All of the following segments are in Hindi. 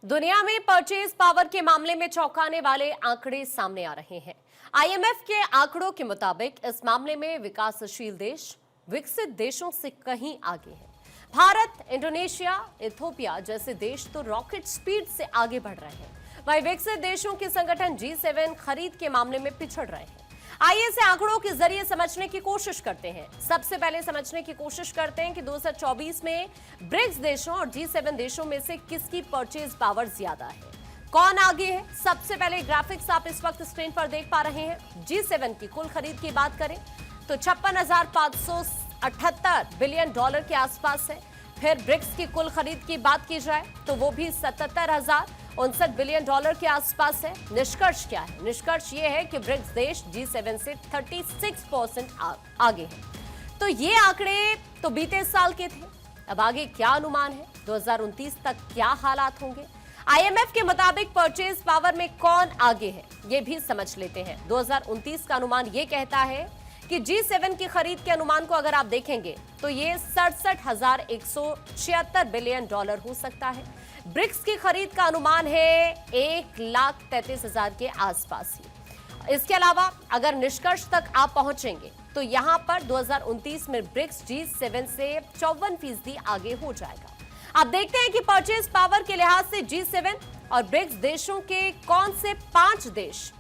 दुनिया में परचेज पावर के मामले में चौंकाने वाले आंकड़े सामने आ रहे हैं। आईएमएफ के आंकड़ों के मुताबिक इस मामले में विकासशील देश विकसित देशों से कहीं आगे हैं। भारत, इंडोनेशिया, इथियोपिया जैसे देश तो रॉकेट स्पीड से आगे बढ़ रहे हैं, वहीं विकसित देशों के संगठन G7 खरीद के मामले में पिछड़ रहे हैं। आइए इसे आंकड़ों के जरिए समझने की कोशिश करते हैं। सबसे पहले समझने की कोशिश करते हैं कि 2024 में ब्रिक्स देशों और G7 देशों में से किसकी परचेज पावर ज्यादा है, कौन आगे है। सबसे पहले ग्राफिक्स आप इस वक्त स्क्रीन पर देख पा रहे हैं। G7 की कुल खरीद की बात करें तो 56,578 बिलियन डॉलर के आसपास है। फिर ब्रिक्स की कुल खरीद की बात की जाए तो वो भी 77,059 बिलियन डॉलर के आसपास है। निष्कर्ष क्या है? निष्कर्ष ये है कि ब्रिक्स देश G7 से 36% आगे है। तो ये आंकड़े तो बीते साल के थे, अब आगे क्या अनुमान है? 2029 तक क्या हालात होंगे? आईएमएफ के मुताबिक परचेज पावर में कौन आगे है ये भी समझ लेते हैं। 2029 का अनुमान ये कहता है कि G7 की खरीद के अनुमान को अगर आप देखेंगे तो ये 67,176 बिलियन डॉलर हो सकता है। ब्रिक्स की खरीद का अनुमान है 1,33,000 के आसपास ही। इसके अलावा अगर निष्कर्ष तक आप पहुंचेंगे तो यहां पर 2029 में ब्रिक्स G7 से 54% आगे हो जाएगा। आप देखते हैं कि परचेज पावर के लिहाज से G7 और ब्रिक्स देशों के कौन से 5 देश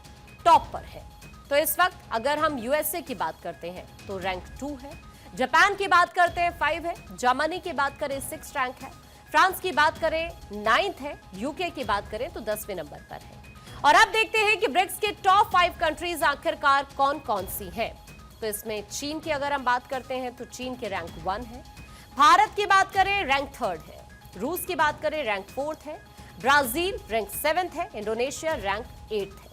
टॉप पर है। तो इस वक्त अगर हम यूएसए की बात करते हैं तो रैंक 2 है, जापान की बात करते हैं 5 है, जर्मनी की बात करें 6 रैंक है, फ्रांस की बात करें 9th है, यूके की बात करें तो 10वें नंबर पर है। और अब देखते हैं कि ब्रिक्स के टॉप 5 कंट्रीज आखिरकार कौन कौन सी हैं। तो इसमें चीन की अगर हम बात करते हैं तो चीन के रैंक 1 है, भारत की बात करें रैंक 3rd है, रूस की बात करें रैंक 4th है, ब्राजील रैंक 7th है, इंडोनेशिया रैंक 8th है।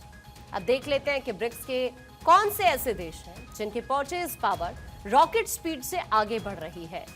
अब देख लेते हैं कि ब्रिक्स के कौन से ऐसे देश हैं जिनकी परचेज पावर रॉकेट स्पीड से आगे बढ़ रही है।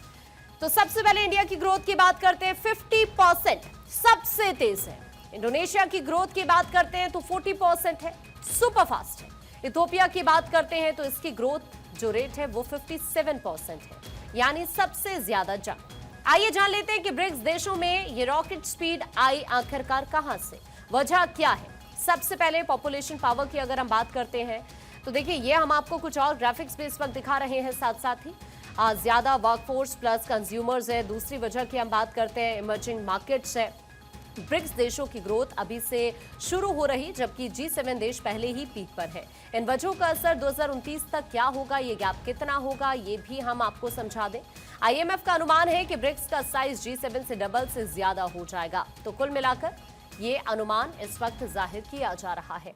तो सबसे पहले इंडिया की ग्रोथ की बात करते हैं, 50% सबसे तेज है। इंडोनेशिया की ग्रोथ की बात करते हैं तो 40% है, सुपर फास्ट है। इथियोपिया की बात करते हैं तो इसकी ग्रोथ जो रेट है वो 57% है, यानी सबसे ज्यादा जंप। आइए जान लेते हैं कि ब्रिक्स देशों में ये रॉकेट स्पीड आई आखिरकार कहां से, वजह क्या है। सबसे पहले पॉपुलेशन पावर की अगर हम बात करते हैं तो देखिए ये हम आपको कुछ और ग्राफिक्स भी इस वक्त दिखा रहे हैं, साथ ही ज्यादा वर्कफोर्स प्लस कंज्यूमर्स है। दूसरी वजह की हम बात करते हैं इमर्जिंग मार्केट्स है। ब्रिक्स देशों की ग्रोथ अभी से शुरू हो रही, जबकि G7 देश पहले ही पीक पर है। इन वजहों का असर 2029 तक क्या होगा, ये गैप कितना होगा, ये भी हम आपको समझा दें। आईएमएफ का अनुमान है कि ब्रिक्स का साइज G7 से डबल से ज्यादा हो जाएगा। तो कुल मिलाकर ये अनुमान इस वक्त जाहिर किया जा रहा है।